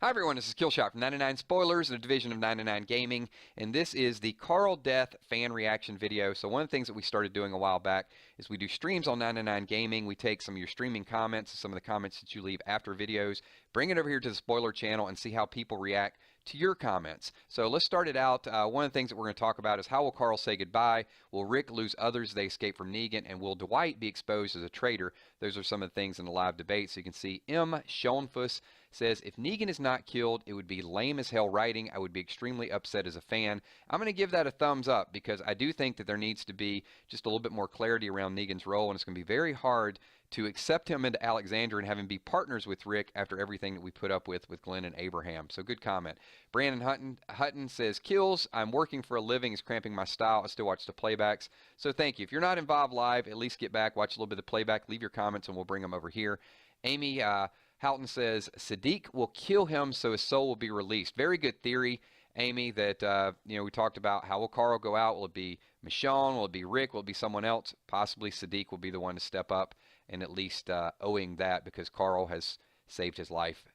Hi everyone, this is Killshot from 99 Spoilers, a division of 99 Gaming, and this is the Carl Death fan reaction video. So one of the things that we started doing a while back is we do streams on 99 Gaming. We take some of your streaming comments, some of the comments that you leave after videos, bring it over here to the spoiler channel and see how people react to your comments. So let's start it out. One of the things that we're going to talk about is how will Carl say goodbye? Will Rick lose others as they escape from Negan? And will Dwight be exposed as a traitor? Those are some of the things in the live debate. So you can see M. Schoenfuss says, if Negan is not killed, it would be lame as hell writing. I would be extremely upset as a fan. I'm going to give that a thumbs up because I do think that there needs to be just a little bit more clarity around Negan's role, and it's going to be very hard to accept him into Alexandria and have him be partners with Rick after everything that we put up with Glenn and Abraham. So good comment. Brandon Hutton says, kills. I'm working for a living. It's cramping my style. I still watch the playbacks. So thank you. If you're not involved live, at least get back, watch a little bit of the playback, leave your comments, and we'll bring them over here. Amy Houghton says, Saddiq will kill him so his soul will be released. Very good theory, Amy, that, we talked about. How will Carl go out? Will it be Michonne? Will it be Rick? Will it be someone else? Possibly Saddiq will be the one to step up and at least owing that because Carl has saved his life.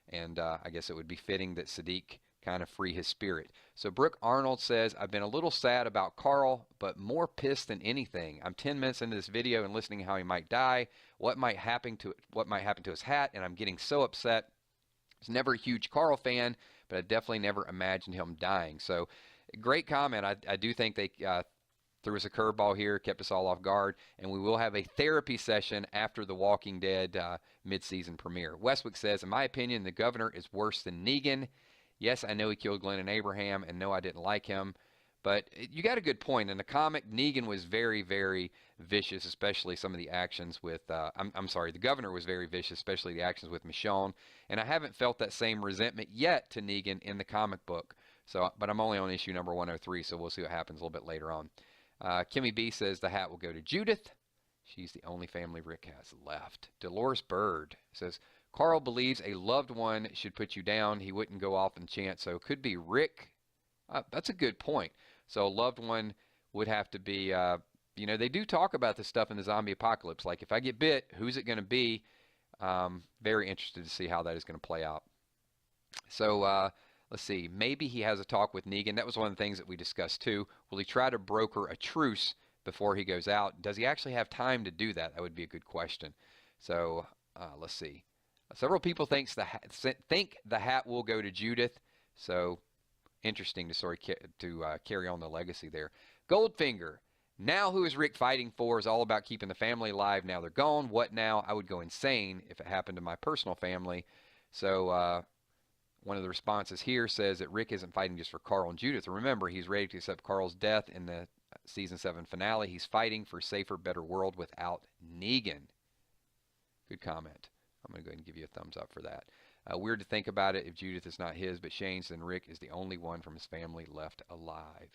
And I guess it would be fitting that Saddiq kind of free his spirit. So Brooke Arnold says, I've been a little sad about Carl, but more pissed than anything. I'm 10 minutes into this video and listening to how he might die, what might happen to his hat, and I'm getting so upset. I was never a huge Carl fan, but I definitely never imagined him dying. So great comment. I do think they threw us a curveball here, kept us all off guard, and we will have a therapy session after the Walking Dead mid-season premiere. Westwick says, in my opinion, the governor is worse than Negan. Yes, I know he killed Glenn and Abraham, and no, I didn't like him. But you got a good point. In the comic, Negan was very, very vicious, especially some of the actions with, I'm sorry, the governor was very vicious, especially the actions with Michonne. And I haven't felt that same resentment yet to Negan in the comic book. So, but I'm only on issue number 103, so we'll see what happens a little bit later on. Kimmy B says the hat will go to Judith. She's the only family Rick has left. Dolores Bird says, Carl believes a loved one should put you down. He wouldn't go off and chant, so it could be Rick. That's a good point. So a loved one would have to be, they do talk about this stuff in the zombie apocalypse. Like, if I get bit, who's it going to be? Very interested to see how that is going to play out. So let's see. Maybe he has a talk with Negan. That was one of the things that we discussed too. Will he try to broker a truce before he goes out? Does he actually have time to do that? That would be a good question. So let's see. Several people think the hat will go to Judith. So interesting to sort of carry on the legacy there. Goldfinger. Now who is Rick fighting for is all about keeping the family alive. Now they're gone. What now? I would go insane if it happened to my personal family. So one of the responses here says that Rick isn't fighting just for Carl and Judith. Remember, he's ready to accept Carl's death in the season 7 finale. He's fighting for a safer, better world without Negan. Good comment. I'm going to go ahead and give you a thumbs up for that. Weird to think about it. If Judith is not his but Shane's, then Rick is the only one from his family left alive.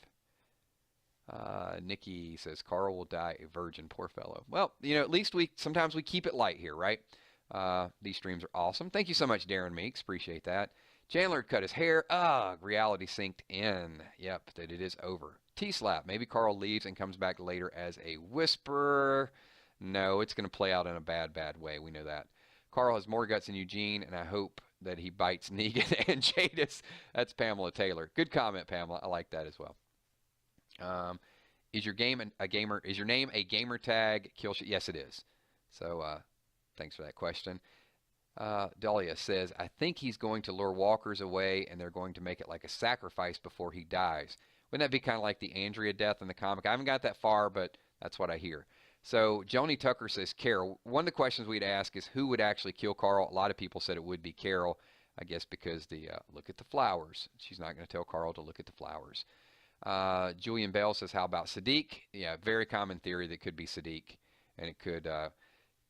Nikki says, Carl will die a virgin. Poor fellow. Well, at least sometimes we keep it light here, right? These streams are awesome. Thank you so much, Darren Meeks. Appreciate that. Chandler cut his hair. Reality synced in. Yep, that it is over. T-Slap. Maybe Carl leaves and comes back later as a whisperer. No, it's going to play out in a bad, bad way. We know that. Carl has more guts than Eugene, and I hope that he bites Negan and Jadis. That's Pamela Taylor. Good comment, Pamela. I like that as well. Is your name a gamer tag? Yes, it is. So thanks for that question. Dahlia says, I think he's going to lure walkers away, and they're going to make it like a sacrifice before he dies. Wouldn't that be kind of like the Andrea death in the comic? I haven't got that far, but that's what I hear. So Joni Tucker says, Carol. One of the questions we'd ask is who would actually kill Carl. A lot of people said it would be Carol, I guess because the look at the flowers. She's not going to tell Carl to look at the flowers. Julian Bell says, how about Saddiq? Yeah, very common theory that it could be Saddiq. And it could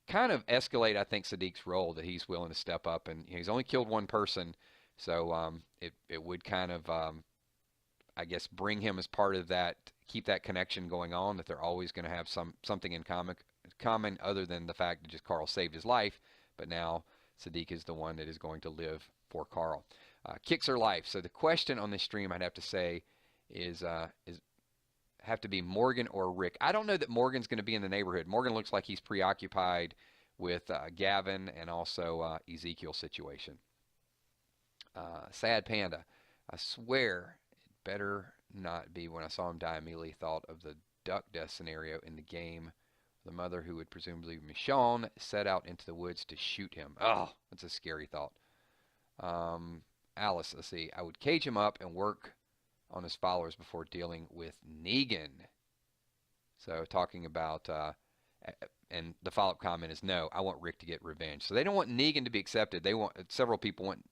kind of escalate, I think, Saddiq's role, that he's willing to step up. And he's only killed one person, so it would kind of, I guess, bring him as part of that, keep that connection going on, that they're always going to have something in common other than the fact that just Carl saved his life. But now Saddiq is the one that is going to live for Carl. Kicks her life. So the question on this stream, I'd have to say, is have to be Morgan or Rick. I don't know that Morgan's going to be in the neighborhood. Morgan looks like he's preoccupied with Gavin and also Ezekiel's situation. Sad Panda. I swear it better not be. When I saw him die, I immediately thought of the duck death scenario in the game. The mother, who would presumably be Michonne, set out into the woods to shoot him. Oh, that's a scary thought. Alice, let's see. I would cage him up and work on his followers before dealing with Negan. So talking about, and the follow-up comment is no, I want Rick to get revenge. So they don't want Negan to be accepted. They want, several people want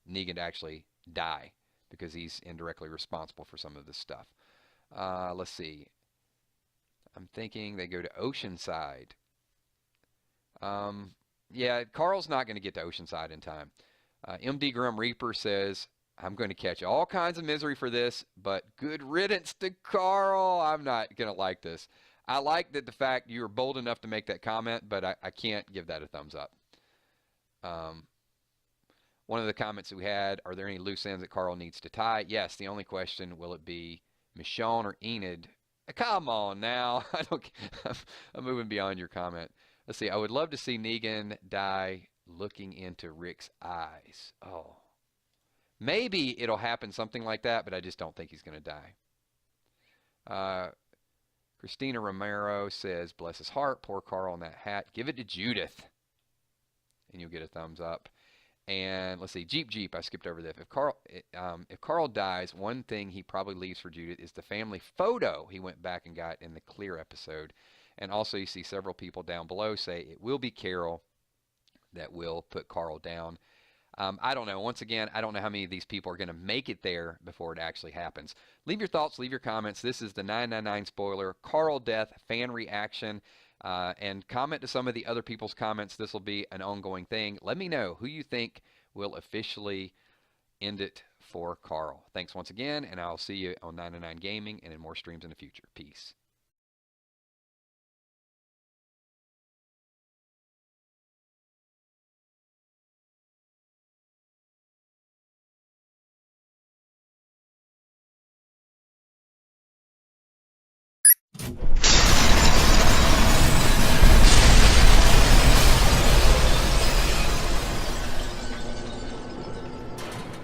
Negan to actually die because he's indirectly responsible for some of this stuff. Let's see. I'm thinking they go to Oceanside. Yeah, Carl's not going to get to Oceanside in time. MD Grum Reaper says, I'm going to catch all kinds of misery for this, but good riddance to Carl. I'm not going to like this. I like that the fact you were bold enough to make that comment, but I can't give that a thumbs up. One of the comments that we had, are there any loose ends that Carl needs to tie? Yes, the only question, will it be Michonne or Enid? Come on now. I'm moving beyond your comment. Let's see. I would love to see Negan die looking into Rick's eyes. Oh. Maybe it'll happen something like that, but I just don't think he's going to die. Christina Romero says, bless his heart, poor Carl in that hat. Give it to Judith. And you'll get a thumbs up. And let's see, Jeep, I skipped over this. If Carl dies, one thing he probably leaves for Judith is the family photo he went back and got in the Clear episode. And also you see several people down below say it will be Carol that will put Carl down. I don't know. Once again, I don't know how many of these people are going to make it there before it actually happens. Leave your thoughts, leave your comments. This is the 999 spoiler, Carl death fan reaction. And comment to some of the other people's comments. This will be an ongoing thing. Let me know who you think will officially end it for Carl. Thanks once again, and I'll see you on 999 Gaming and in more streams in the future. Peace.